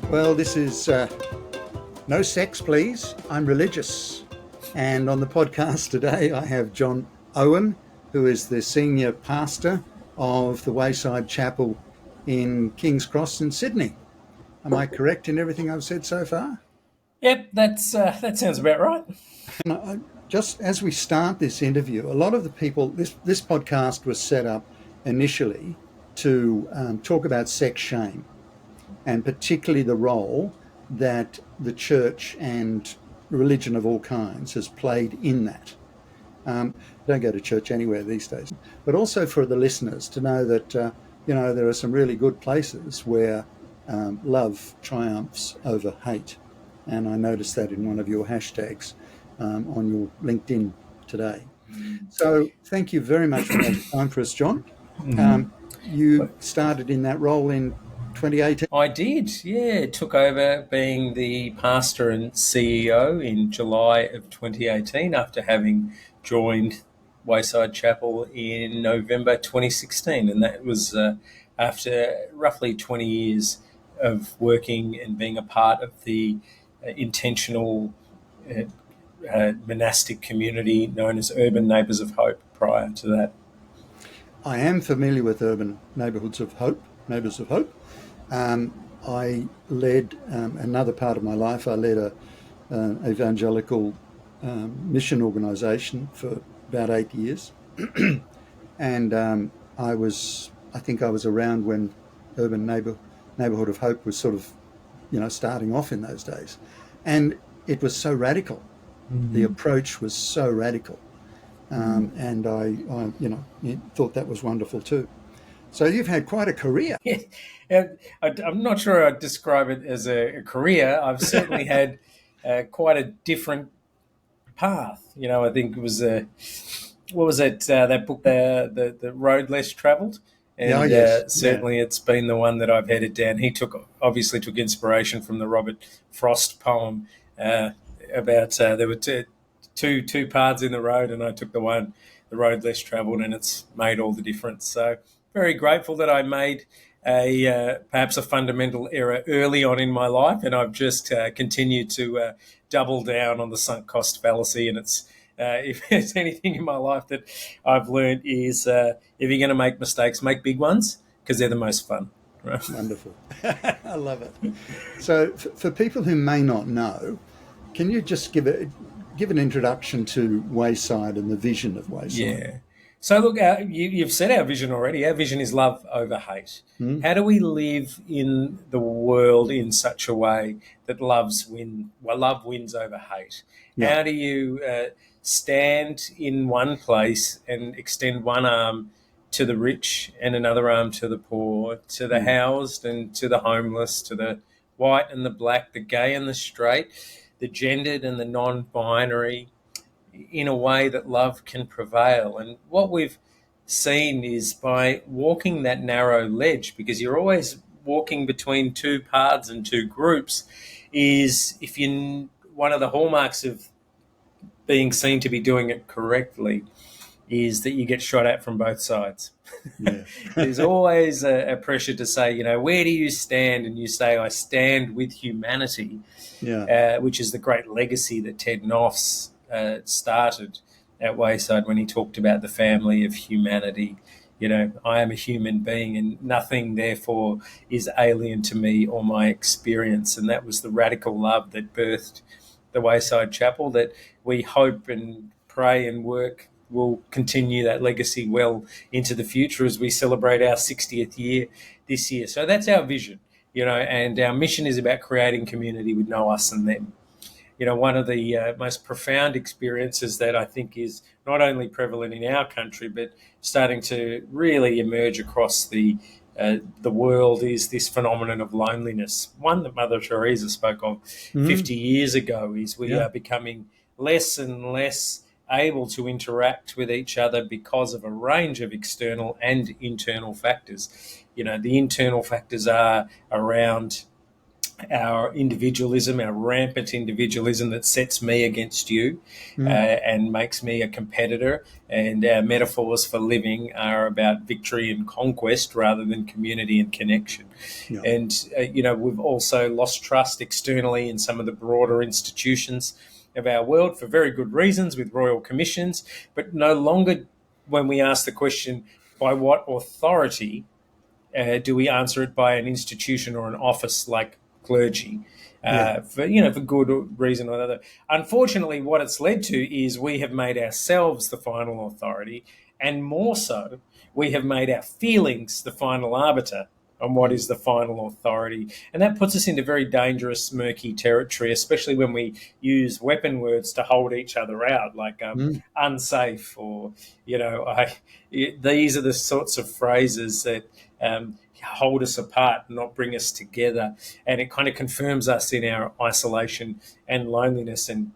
Well, this is No Sex, Please. I'm religious. And on the podcast today, I have Jon Owen, who is the senior pastor of the Wayside Chapel in King's Cross in Sydney. Am I correct in everything I've said so far? Yep, that sounds about right. Just as we start this interview, a lot of the people, this podcast was set up initially to talk about sex shame, and particularly the role that the church and religion of all kinds has played in that. I don't go to church anywhere these days, but also for the listeners to know that there are some really good places where love triumphs over hate, and I noticed that in one of your hashtags on your LinkedIn today. So thank you very much for making time for us, Jon. You started in that role in 2018. I did, yeah. Took over being the pastor and CEO in July of 2018 after having joined Wayside Chapel in November 2016. And that was after roughly 20 years of working and being a part of the intentional monastic community known as Urban Neighbours of Hope prior to that. I am familiar with Urban Neighbours of Hope. I led another part of my life. I led an evangelical mission organisation for about 8 years, and I think I was around when Urban Neighbourhood of Hope was sort of, starting off in those days, and it was so radical. The approach was so radical, and I thought that was wonderful too. So you've had quite a career. Yeah, I'm not sure I'd describe it as a career. I've certainly had quite a different path. I think it was what was it? That book, the Road Less Travelled, and Oh, yes. certainly it's been the one that I've headed down. He obviously took inspiration from the Robert Frost poem about there were two paths in the road, and I took the road less travelled, and it's made all the difference. So very grateful that I made perhaps a fundamental error early on in my life, and I've just continued to double down on the sunk cost fallacy. And it's if there's anything in my life that I've learned is if you're going to make mistakes, make big ones, because they're the most fun. Right? Wonderful. I love it. So for people who may not know, can you just give an introduction to Wayside and the vision of Wayside? Yeah. So look, you've said our vision already. Our vision is love over hate. How do we live in the world in such a way that love wins over hate? Yeah. How do you stand in one place and extend one arm to the rich and another arm to the poor, to the housed and to the homeless, to the white and the black, the gay and the straight, the gendered and the non-binary, in a way that love can prevail? And what we've seen is by walking that narrow ledge, because you're always walking between two paths and two groups, is one of the hallmarks of being seen to be doing it correctly is that you get shot at from both sides. Yeah. There's always a pressure to say, where do you stand? And you say, I stand with humanity, which is the great legacy that Ted Noffs started at Wayside when he talked about the family of humanity. I am a human being and nothing therefore is alien to me or my experience. And that was the radical love that birthed the Wayside Chapel, that we hope and pray and work will continue that legacy well into the future as we celebrate our 60th year this year. So that's our vision, and our mission is about creating community with no us and them. One of the most profound experiences that I think is not only prevalent in our country, but starting to really emerge across the world is this phenomenon of loneliness. One that Mother Teresa spoke of 50 years ago is we are becoming less and less able to interact with each other because of a range of external and internal factors. The internal factors are around our individualism, our rampant individualism that sets me against you and makes me a competitor. And our metaphors for living are about victory and conquest rather than community and connection. Yeah. And, we've also lost trust externally in some of the broader institutions of our world for very good reasons, with royal commissions, but no longer, when we ask the question, by what authority do we answer it, by an institution or an office like clergy? For good reason or another. Unfortunately, what it's led to is we have made ourselves the final authority, and more so, we have made our feelings the final arbiter on what is the final authority. And that puts us into very dangerous, murky territory, especially when we use weapon words to hold each other out, like unsafe, or, these are the sorts of phrases that hold us apart and not bring us together. And it kind of confirms us in our isolation and loneliness, and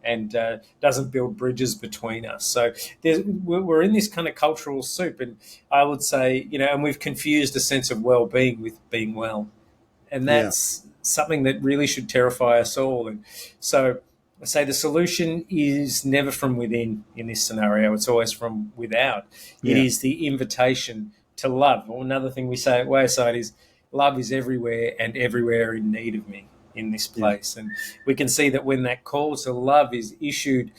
doesn't build bridges between us. So we're in this kind of cultural soup. And I would say, and we've confused a sense of well-being with being well. And that's something that really should terrify us all. And so I say the solution is never from within in this scenario. It's always from without. It is the invitation to love. Well, another thing we say at Wayside is love is everywhere, and everywhere in need of me in this place. And we can see that when that call to love is issued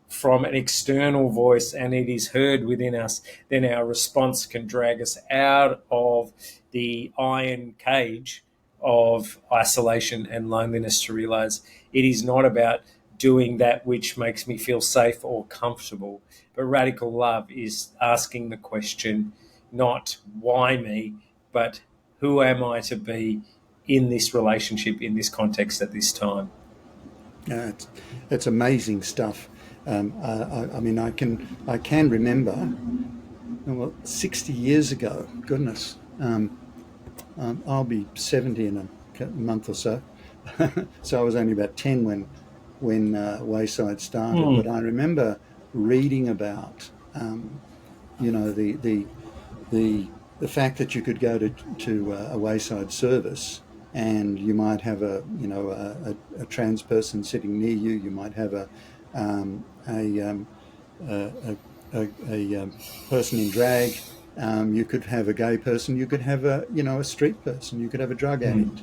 from an external voice and it is heard within us, then our response can drag us out of the iron cage of isolation and loneliness to realize it is not about doing that which makes me feel safe or comfortable, but radical love is asking the question, not why me, but who am I to be in this relationship, in this context at this time. It's amazing stuff. I can remember, 60 years ago, goodness, I'll be 70 in a month or so. So I was only about 10 when Wayside started. But I remember reading about, the fact that you could go to a Wayside service, and you might have a trans person sitting near you. You might have a person in drag. You could have a gay person. You could have a street person. You could have a drug addict.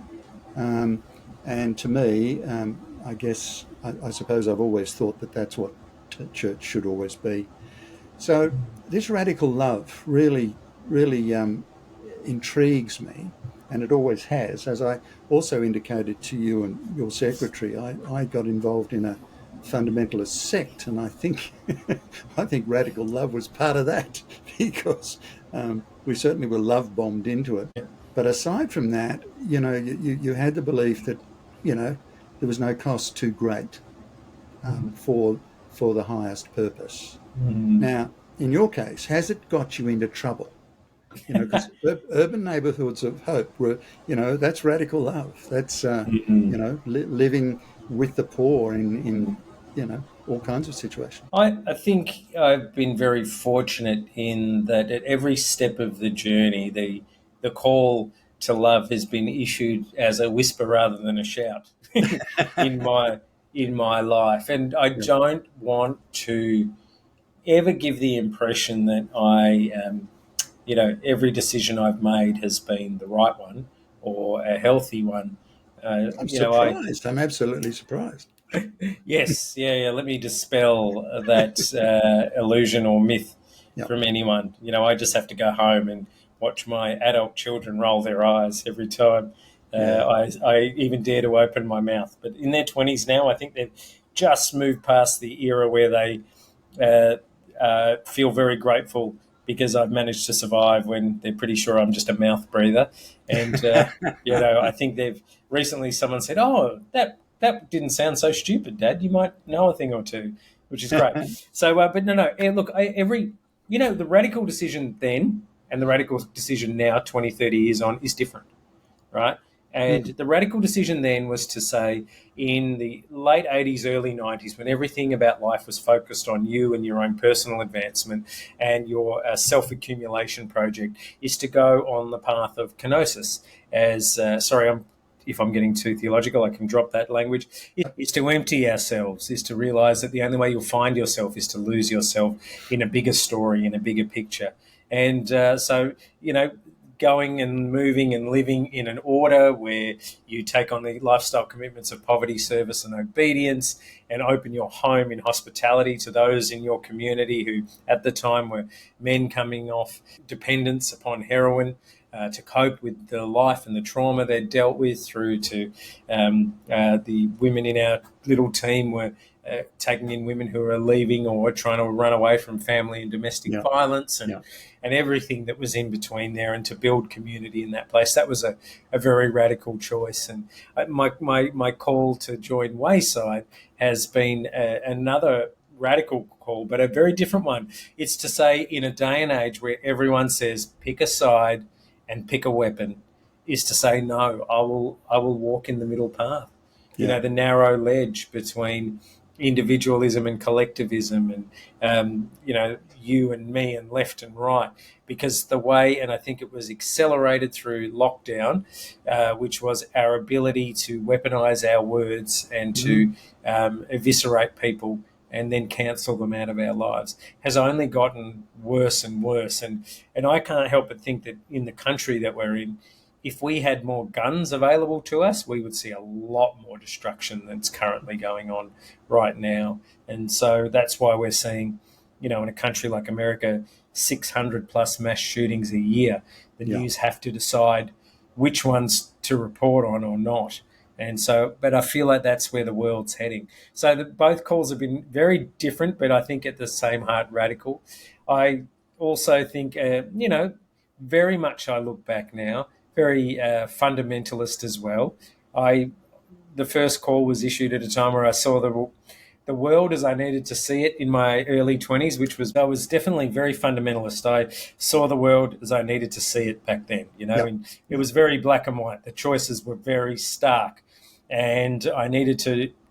And to me, I guess I suppose I've always thought that that's what church should always be. So this radical love really intrigues me, and it always has. As I also indicated to you and your secretary, I got involved in a fundamentalist sect, and I think radical love was part of that, because we certainly were love bombed into it. But aside from that, you had the belief that there was no cost too great for the highest purpose. Now, in your case, has it got you into trouble? Because urban neighbourhoods of hope were, that's radical love. That's living with the poor in all kinds of situations. I think I've been very fortunate in that at every step of the journey, the call to love has been issued as a whisper rather than a shout in my life. And I don't want to ever give the impression that every decision I've made has been the right one or a healthy one. I'm surprised. I'm absolutely surprised. Yes, let me dispel that illusion or myth from anyone. I just have to go home and watch my adult children roll their eyes every time I even dare to open my mouth. But in their 20s now, I think they've just moved past the era where they feel very grateful because I've managed to survive when they're pretty sure I'm just a mouth breather. And, I think they've recently someone said, oh, that didn't sound so stupid, Dad. You might know a thing or two, which is great. So, but no. And look, the radical decision then and the radical decision now, 20, 30 years on, is different, right? And the radical decision then was to say in the late 80s, early 90s, when everything about life was focused on you and your own personal advancement and your self-accumulation project, is to go on the path of kenosis. if I'm getting too theological, I can drop that language, is to empty ourselves, is to realize that the only way you'll find yourself is to lose yourself in a bigger story, in a bigger picture. And so, going and moving and living in an order where you take on the lifestyle commitments of poverty, service, and obedience, and open your home in hospitality to those in your community who at the time were men coming off dependence upon heroin, to cope with the life and the trauma they'd dealt with, through to the women in our little team were taking in women who are leaving or trying to run away from family and domestic violence, and everything that was in between there, and to build community in that place. That was a very radical choice. And my call to join Wayside has been another radical call, but a very different one. It's to say, in a day and age where everyone says pick a side and pick a weapon, is to say, no, I will walk in the middle path. The narrow ledge between individualism and collectivism, and you and me and left and right, because the way, and I think it was accelerated through lockdown, which was our ability to weaponize our words and to eviscerate people and then cancel them out of our lives, has only gotten worse and worse. And I can't help but think that in the country that we're in, if we had more guns available to us, we would see a lot more destruction that's currently going on right now. And so that's why we're seeing, in a country like America, 600 plus mass shootings a year. The news have to decide which ones to report on or not. And so, but I feel like that's where the world's heading. So both calls have been very different, but I think at the same heart radical. I also think, very much I look back now, very fundamentalist as well. The first call was issued at a time where I saw the world as I needed to see it in my early 20s, I was definitely very fundamentalist. I saw the world as I needed to see it back then, and it was very black and white. The choices were very stark, and I needed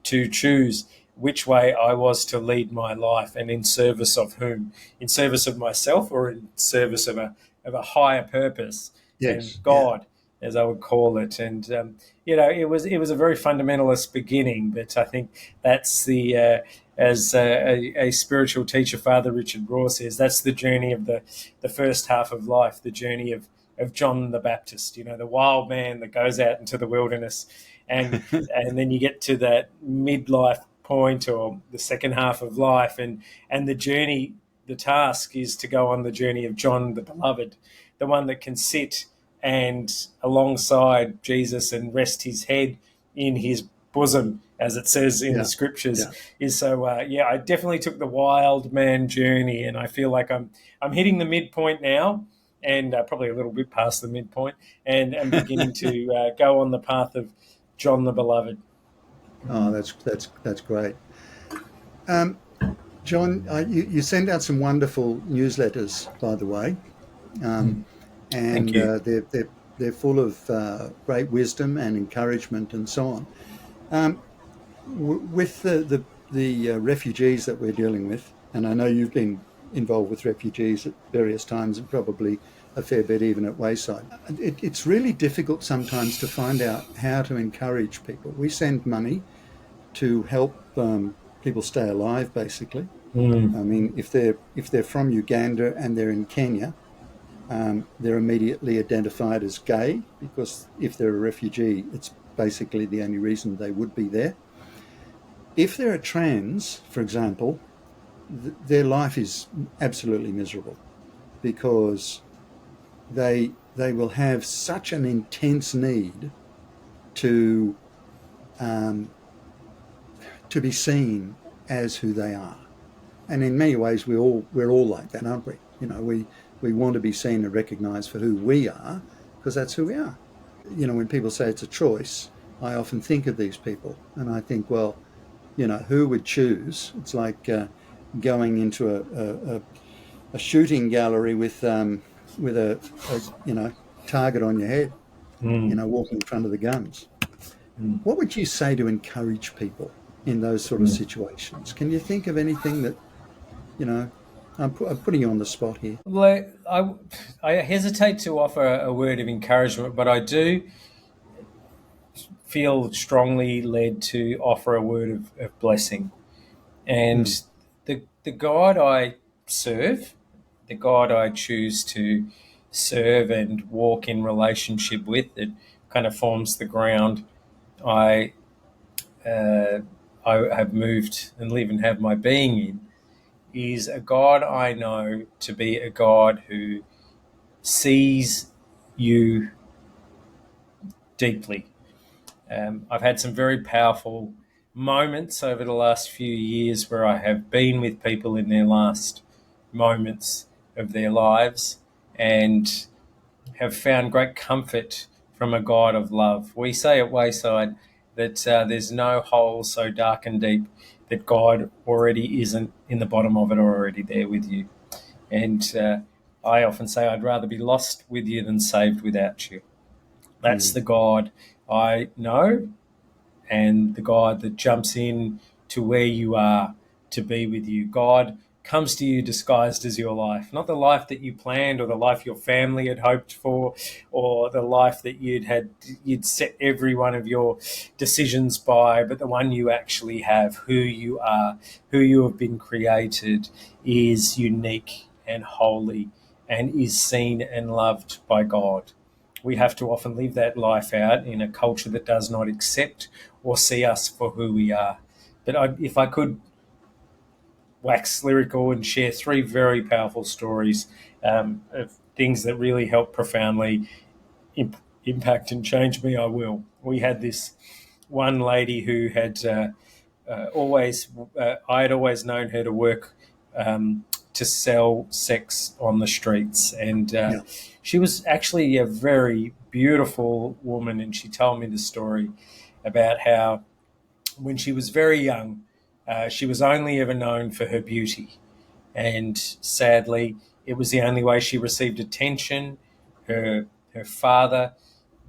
to choose which way I was to lead my life, and in service of whom, in service of myself or in service of a higher purpose. Yes, and God, as I would call it. And it was a very fundamentalist beginning, but I think that's the as a spiritual teacher, Father Richard Raw says, that's the journey of the first half of life, the journey of John the Baptist, the wild man that goes out into the wilderness, and then you get to that midlife point, or the second half of life, and the journey. The task is to go on the journey of John the Beloved, the one that can sit and alongside Jesus and rest his head in his bosom, as it says in the scriptures. I definitely took the wild man journey, and I feel like I'm hitting the midpoint now, and probably a little bit past the midpoint, and beginning to go on the path of John the Beloved. Oh, that's great. Jon, you send out some wonderful newsletters, by the way, and they're full of great wisdom and encouragement and so on. With the refugees that we're dealing with, and I know you've been involved with refugees at various times, and probably a fair bit even at Wayside. It's really difficult sometimes to find out how to encourage people. We send money to help people stay alive, basically. I mean, if they're from Uganda and they're in Kenya, they're immediately identified as gay, because if they're a refugee, it's basically the only reason they would be there. If they're a trans, for example, their life is absolutely miserable, because they will have such an intense need to be seen as who they are. And in many ways, we're all like that, aren't we? We want to be seen and recognised for who we are, because that's who we are. When people say it's a choice, I often think of these people, and I think, well, who would choose? It's like going into a shooting gallery with a target on your head, walking in front of the guns. What would you say to encourage people in those sort of situations? Can you think of anything that, I'm putting you on the spot here. Well, I hesitate to offer a word of encouragement, but I do feel strongly led to offer a word of blessing. And the God I serve, the God I choose to serve and walk in relationship with, that kind of forms the ground I have moved and live and have my being in, is a God I know to be a God who sees you deeply. I've had some very powerful moments over the last few years where I have been with people in their last moments of their lives and have found great comfort from a God of love. We say at Wayside that there's no hole so dark and deep that God already isn't in the bottom of it or already there with you. And I often say I'd rather be lost with you than saved without you. That's the God I know, and the God that jumps in to where you are to be with you. God comes to you disguised as your life, not the life that you planned or the life your family had hoped for or the life that you'd set every one of your decisions by, but the one you actually have. Who you are, who you have been created, is unique and holy and is seen and loved by God. We have to often live that life out in a culture that does not accept or see us for who we are. But if I could wax lyrical and share three very powerful stories of things that really helped profoundly impact and change me, I will. We had this one lady who had I had always known her to work to sell sex on the streets. And she was actually a very beautiful woman. And she told me the story about how when she was very young, she was only ever known for her beauty. And sadly, it was the only way she received attention. Her father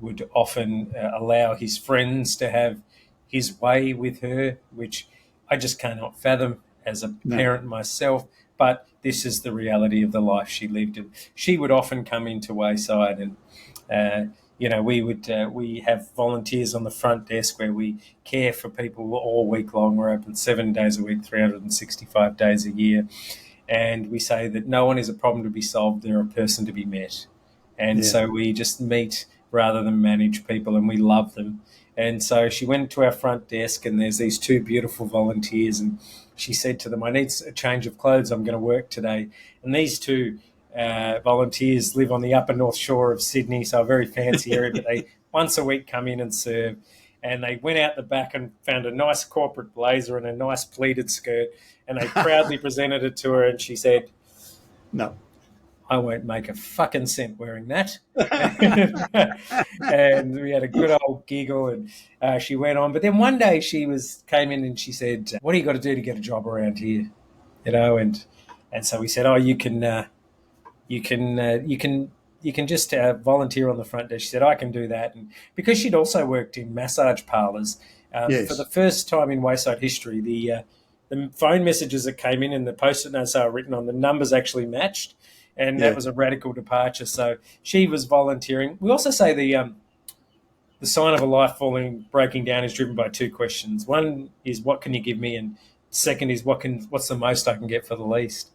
would often allow his friends to have his way with her, which I just cannot fathom as a parent myself. But this is the reality of the life she lived. And she would often come into Wayside, and we have volunteers on the front desk where we care for people all week long. We're open 7 days a week, 365 days a year. And we say that no one is a problem to be solved, they're a person to be met. And so we just meet rather than manage people, and we love them. And so she went to our front desk, and there's these two beautiful volunteers, and she said to them, I need a change of clothes, I'm going to work today. And these two volunteers live on the upper north shore of Sydney, so a very fancy area, but they once a week come in and serve. And they went out the back and found a nice corporate blazer and a nice pleated skirt, and they proudly presented it to her, and she said, no, I won't make a fucking cent wearing that. And we had a good old giggle, and she went on. But then one day she came in and she said, what do you got to do to get a job around here? And so we said, oh, you can just volunteer on the front desk. She said, I can do that. And because she'd also worked in massage parlours, for the first time in Wayside history, the phone messages that came in and the post-it notes that were written on, the numbers actually matched. And that was a radical departure. So she was volunteering. We also say the sign of a life breaking down is driven by two questions. One is, what can you give me? And second is, what's the most I can get for the least?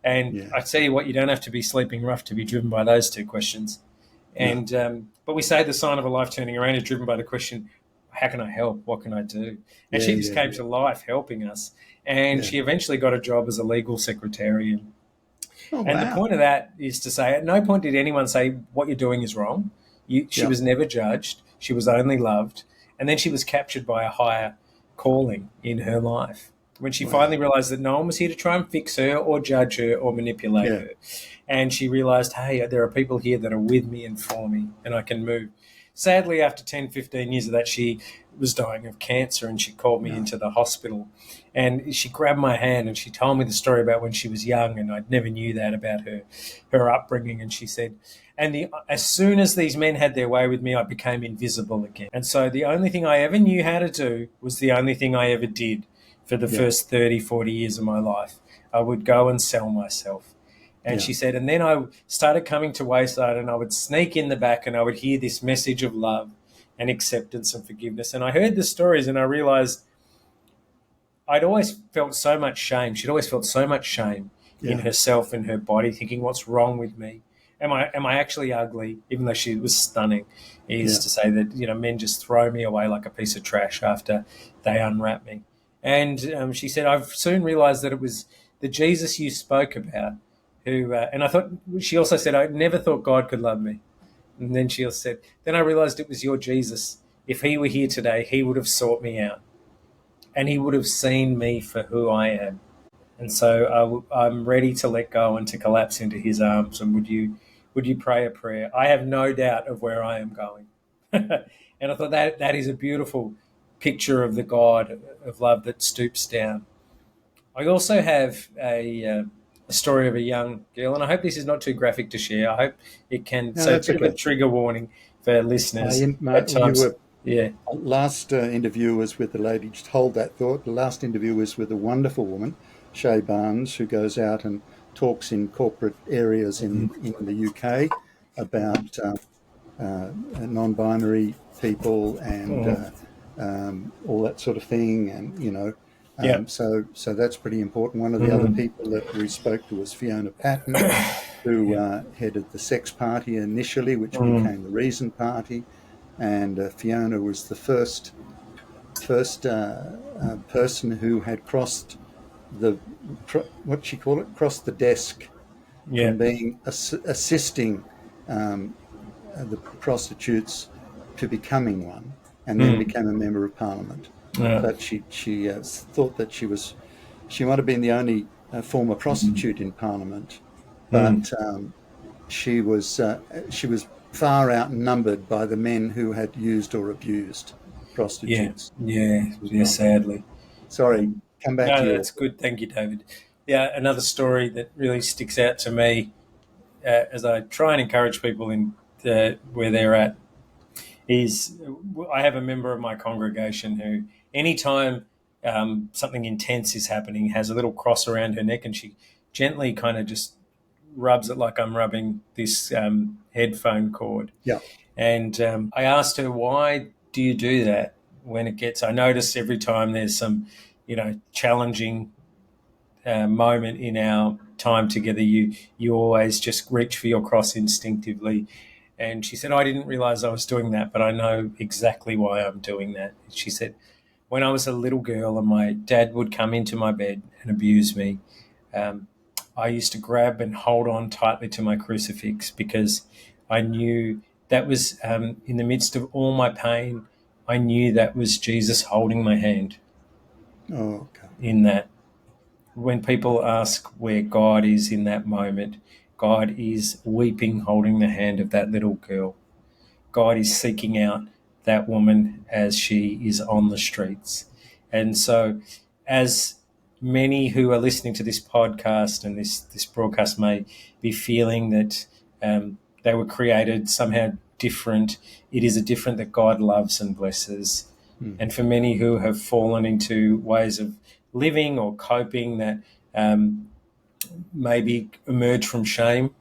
And I tell you what, you don't have to be sleeping rough to be driven by those two questions. And but we say the sign of a life turning around is driven by the question, how can I help? What can I do? And she just came to life helping us. And she eventually got a job as a legal secretary. And the point of that is to say, at no point did anyone say what you're doing is wrong. She was never judged. She was only loved. And then she was captured by a higher calling in her life. When she finally realised that no one was here to try and fix her or judge her or manipulate her. And she realised, hey, there are people here that are with me and for me, and I can move. Sadly, after 10, 15 years of that, she was dying of cancer, and she called me into the hospital. And she grabbed my hand and she told me the story about when she was young, and I never knew that about her upbringing. And she said, as soon as these men had their way with me, I became invisible again. And so the only thing I ever knew how to do was the only thing I ever did for the first 30, 40 years of my life. I would go and sell myself. And she said, and then I started coming to Wayside, and I would sneak in the back and I would hear this message of love and acceptance and forgiveness. And I heard the stories and I realized I'd always felt so much shame. She'd always felt so much shame in herself and her body, thinking, what's wrong with me? Am I actually ugly? Even though she was stunning. He used to say that, men just throw me away like a piece of trash after they unwrap me. And she said, I've soon realized that it was the Jesus you spoke about who, and I thought, she also said, I never thought God could love me. And then she said, then I realized it was your Jesus. If he were here today, he would have sought me out and he would have seen me for who I am. And so I'm ready to let go and to collapse into his arms. And would you pray a prayer? I have no doubt of where I am going. And I thought that is a beautiful picture of the God of love that stoops down. I also have a story of a young girl, and I hope this is not too graphic to share. I hope it can. No, so it's a bit of a trigger warning for listeners at times. Last interview was with the lady, just hold that thought. The last interview was with a wonderful woman, Shay Barnes, who goes out and talks in corporate areas in the UK about non-binary people and all that sort of thing. And, so that's pretty important. One of the other people that we spoke to was Fiona Patton, who headed the Sex Party initially, which became the Reason Party. And Fiona was the first person who had crossed crossed the desk from being assisting the prostitutes to becoming one, and then became a member of Parliament. But she thought that she might have been the only former prostitute in Parliament, but she was far outnumbered by the men who had used or abused prostitutes. Sadly. Sorry, come back to you. No, that's good. Thank you, David. Yeah, another story that really sticks out to me as I try and encourage people in where they're at is I have a member of my congregation who anytime something intense is happening has a little cross around her neck, and she gently kind of just rubs it like I'm rubbing this headphone cord. Yeah. And I asked her, why do you do that when it gets, I notice every time there's some, challenging moment in our time together, you always just reach for your cross instinctively. And she said, I didn't realize I was doing that, but I know exactly why I'm doing that. She said, when I was a little girl and my dad would come into my bed and abuse me, I used to grab and hold on tightly to my crucifix because I knew that was in the midst of all my pain, I knew that was Jesus holding my hand. Oh, okay. In that. When people ask where God is in that moment, God is weeping, holding the hand of that little girl. God is seeking out that woman as she is on the streets. And so as many who are listening to this podcast and this broadcast may be feeling that they were created somehow different, it is a different that God loves and blesses. And for many who have fallen into ways of living or coping that maybe emerge from shame,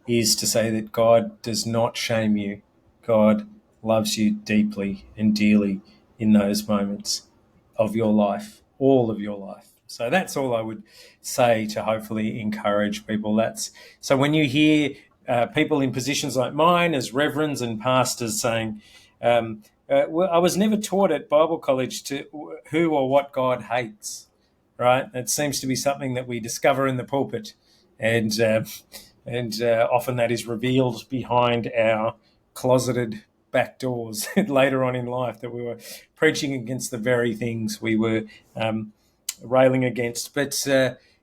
is to say that God does not shame you. God loves you deeply and dearly in those moments of your life, all of your life. So that's all I would say to hopefully encourage people. So when you hear people in positions like mine as reverends and pastors saying, well, I was never taught at Bible college to who or what God hates, right? It seems to be something that we discover in the pulpit, and often that is revealed behind our closeted back doors later on in life, that we were preaching against the very things we were railing against. But,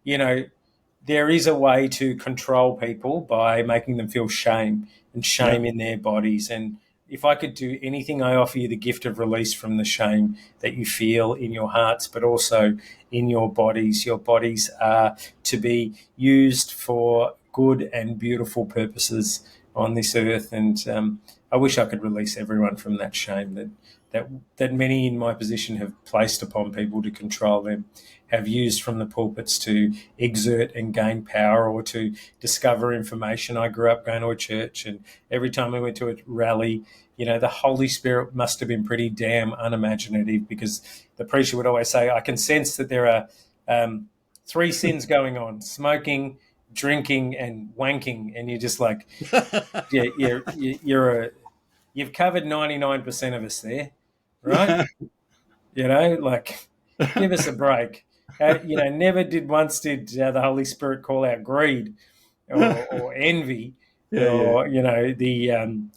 there is a way to control people by making them feel shame in their bodies. And if I could do anything, I offer you the gift of release from the shame that you feel in your hearts, but also in your bodies. Your bodies are to be used for good and beautiful purposes on this earth. And I wish I could release everyone from that shame that many in my position have placed upon people to control them, have used from the pulpits to exert and gain power or to discover information. I grew up going to a church, and every time I went to a rally, the Holy Spirit must have been pretty damn unimaginative, because the preacher would always say, I can sense that there are three sins going on: smoking, drinking, and wanking. And you're just like, yeah, you've covered 99% of us there, right? Give us a break. Never did the Holy Spirit call out greed or envy, or the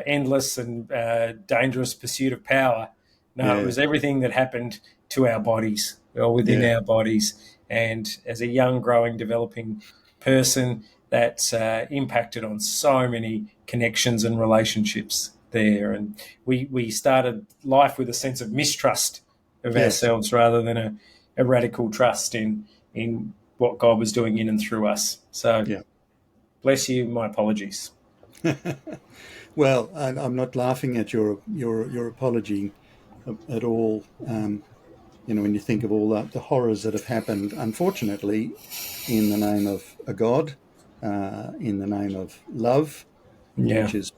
endless and dangerous pursuit of power. No, it was everything that happened to our bodies or within our bodies. And as a young, growing, developing person, that impacted on so many connections and relationships there. And we started life with a sense of mistrust of ourselves rather than a radical trust in what God was doing in and through us. So bless you, my apologies. Well, I'm not laughing at your apology at all. When you think of all the horrors that have happened, unfortunately, in the name of a God, in the name of love, which is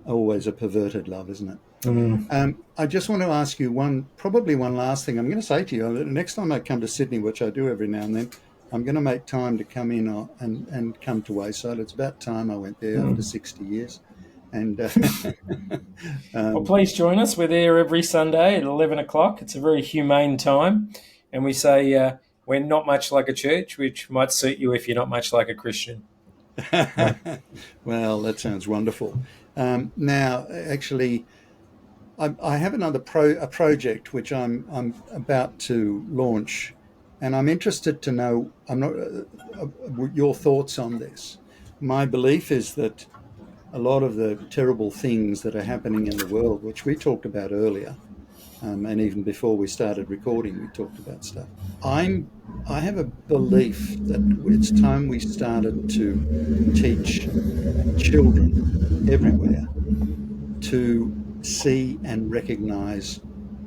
always a perverted love, isn't it? I just want to ask you probably one last thing. I'm going to say to you, the next time I come to Sydney, which I do every now and then, I'm going to make time to come in and come to Wayside. It's about time I went there after 60 years. And well, please join us. We're there every Sunday at 11 o'clock. It's a very humane time. And we say we're not much like a church, which might suit you if you're not much like a Christian. Well, that sounds wonderful. Now, actually, I have another project which I'm about to launch, and I'm interested to know your thoughts on this. My belief is that a lot of the terrible things that are happening in the world, which we talked about earlier, and even before we started recording, we talked about stuff. I have a belief that it's time we started to teach children everywhere to see and recognize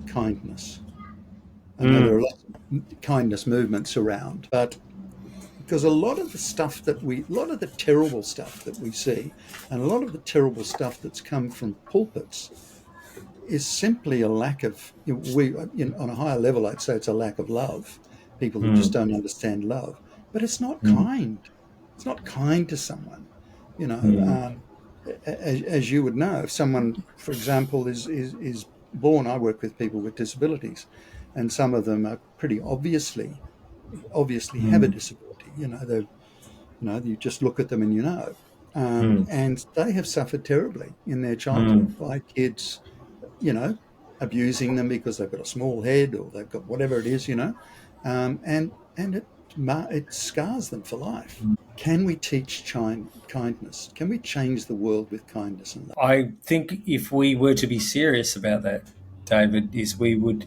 kindness. I know there are lots of kindness movements around, but because a lot of the terrible stuff that we see, and a lot of the terrible stuff that's come from pulpits, is simply a lack of, on a higher level, I'd say it's a lack of love. People who just don't understand love. But it's not kind. It's not kind to someone. As you would know, if someone, for example, is born, I work with people with disabilities, and some of them are pretty obviously have a disability. You just look at them and and they have suffered terribly in their childhood by kids, abusing them because they've got a small head or they've got whatever it is, and it scars them for life. Can we teach kindness? Can we change the world with kindness and love? I think if we were to be serious about that, David, is we would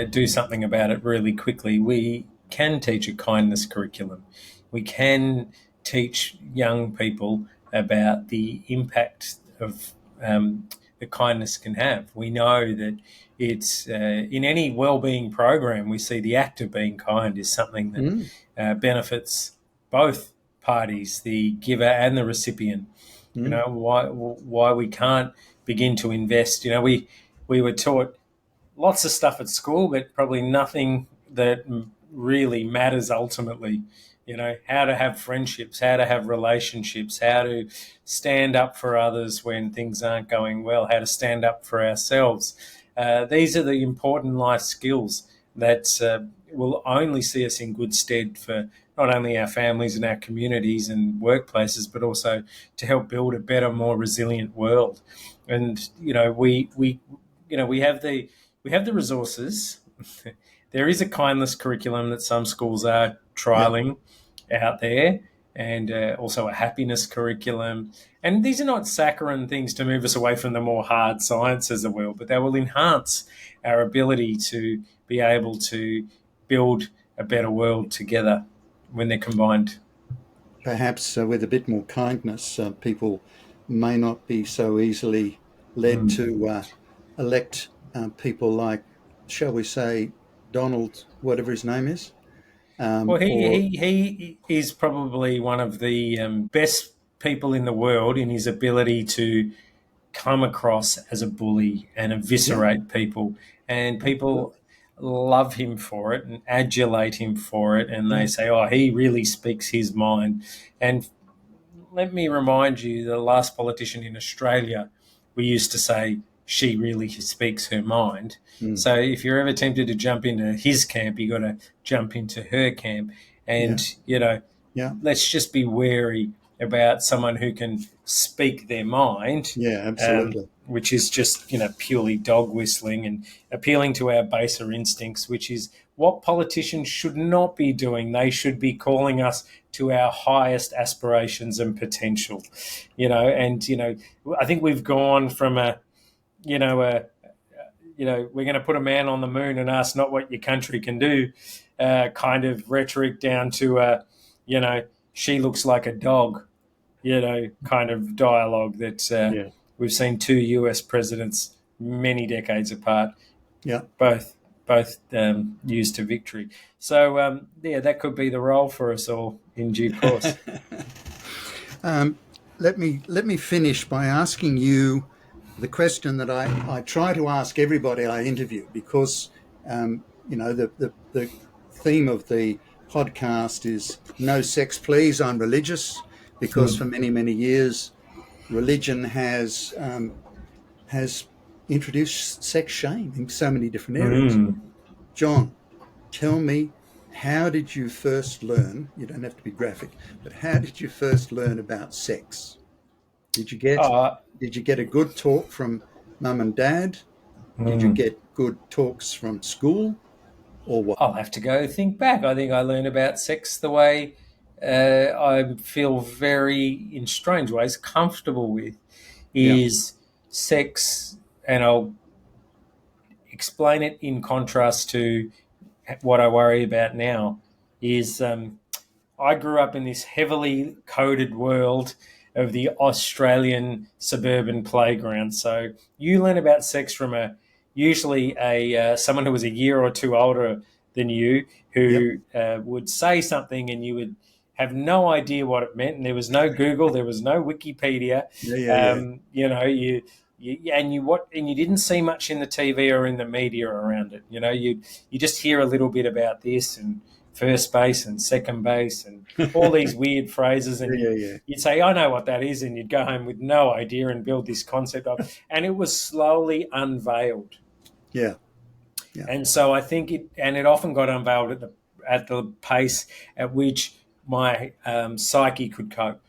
do something about it really quickly. We can teach a kindness curriculum. We can teach young people about the impact of that kindness can have. We know that it's in any well-being program, we see the act of being kind is something that benefits both parties, the giver and the recipient. Why we can't begin to invest. We were taught lots of stuff at school, but probably nothing that really matters ultimately. How to have friendships, how to have relationships, how to stand up for others when things aren't going well, how to stand up for ourselves. These are the important life skills that will only see us in good stead for not only our families and our communities and workplaces, but also to help build a better, more resilient world. And we have the resources. There is a kindness curriculum that some schools are trialing out there, and also a happiness curriculum. And these are not saccharine things to move us away from the more hard sciences of the world, but they will enhance our ability to be able to build a better world together when they're combined. perhaps with a bit more kindness, people may not be so easily led to elect people like, shall we say, Donald, whatever his name is, Well, or he is probably one of the best people in the world in his ability to come across as a bully and yeah, eviscerate people, and people absolutely, love him for it and adulate him for it, and they yeah, say, "Oh, he really speaks his mind." And let me remind you, the last politician in Australia, we used to say she really speaks her mind. mm, So if you're ever tempted to jump into his camp, you got to jump into her camp, yeah, and you know, yeah, let's just be wary about someone who can speak their mind, yeah, absolutely, which is just purely dog whistling and appealing to our baser instincts, which is what politicians should not be doing. They should be calling us to our highest aspirations and potential, and I think we've gone from you know a we're going to put a man on the moon and ask not what your country can do, kind of rhetoric, down to she looks like a dog, kind of dialogue that yeah, we've seen two US presidents many decades apart, yeah. both used to victory. So yeah, that could be the role for us all in due course. um, let me finish by asking you the question that I try to ask everybody I interview, because the theme of the podcast is no sex, please. I'm religious, because for Mm. many many years religion has introduced sex shame in so many different areas. Mm. John, tell me, how did you first learn? You don't have to be graphic, but how did you first learn about sex? Did you get Uh, did you get a good talk from mum and dad? Did you mm. get good talks from school, or what? I'll have to go think back. I think I learned about sex the way I feel very, in strange ways, comfortable with Yeah, is sex, and I'll explain it in contrast to what I worry about now. Is I grew up in this heavily coded world of the Australian suburban playground. So you learn about sex from usually a someone who was a year or two older than you, yep, who would say something and you would have no idea what it meant. And there was no Google, there was no Wikipedia. yeah, yeah, yeah, You didn't see much in the TV or in the media around it. You just hear a little bit about this and first base and second base and all these weird phrases, and yeah, you'd, yeah, yeah, you'd say, I know what that is, and you'd go home with no idea and build this concept up, and it was slowly unveiled. yeah, yeah, And so I think it often got unveiled at the pace at which my psyche could cope.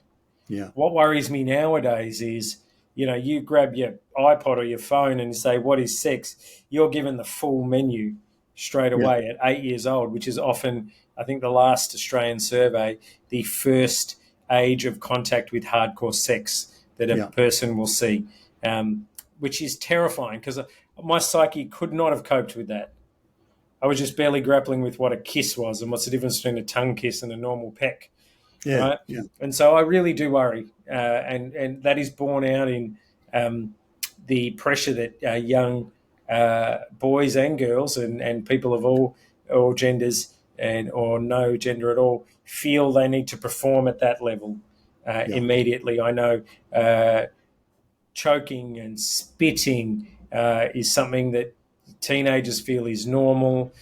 yeah, What worries me nowadays is, you grab your iPod or your phone and say, what is sex? You're given the full menu straight yeah, away at 8 years old, which is often, I think, the last Australian survey, the first age of contact with hardcore sex that a yeah, person will see, which is terrifying because my psyche could not have coped with that. I was just barely grappling with what a kiss was and what's the difference between a tongue kiss and a normal peck, yeah, right? yeah, And so I really do worry, and that is borne out in the pressure that young boys and girls and people of all genders and or no gender at all feel they need to perform at that level yeah, immediately. I know choking and spitting is something that teenagers feel is normal.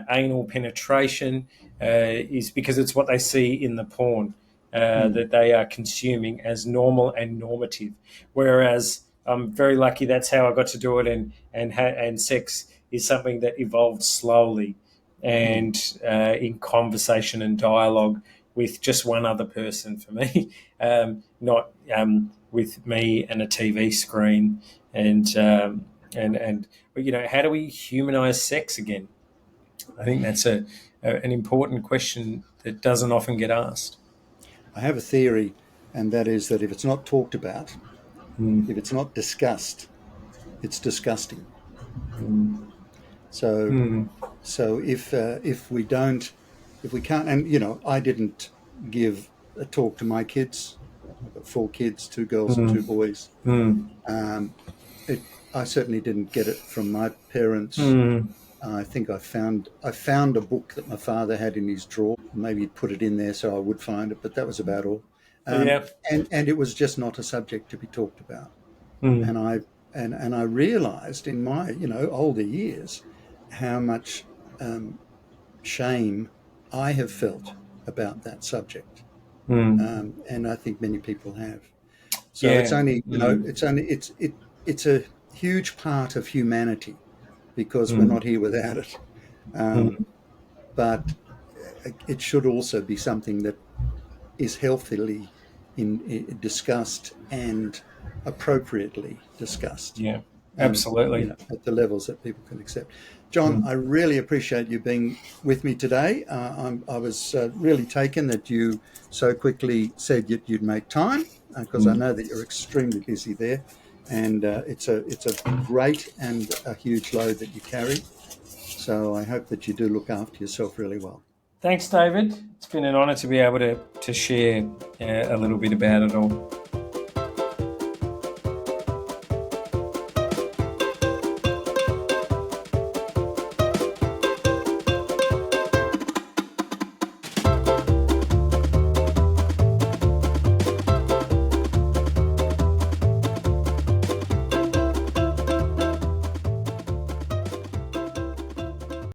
Anal penetration is because it's what they see in the porn mm, that they are consuming as normal and normative. Whereas I'm very lucky that's how I got to do it, and sex is something that evolved slowly mm, and in conversation and dialogue with just one other person for me, not with me and a TV screen, and but how do we humanize sex again? I think that's an important question that doesn't often get asked. I have a theory, and that is that if it's not talked about, if Mm. it's not discussed, it's disgusting. Mm. So, Mm. if we don't, if we can't, and I didn't give talk to my kids. I've got 4 kids, 2 girls and 2 boys. I certainly didn't get it from my parents. I think I found a book that my father had in his drawer. Maybe he'd put it in there so I would find it, but that was about all. And it was just not a subject to be talked about. And I realised in my older years how much shame I have felt about that subject, and I think many people have. So it's only it's a huge part of humanity, because we're not here without it. But it should also be something that is healthily discussed and appropriately discussed. Yeah, absolutely. At the levels that people can accept. Jon, I really appreciate you being with me today. I was really taken that you so quickly said you'd make time, because I know that you're extremely busy there, and it's a great and a huge load that you carry. So I hope that you do look after yourself really well. Thanks, David. It's been an honour to be able to share a little bit about it all.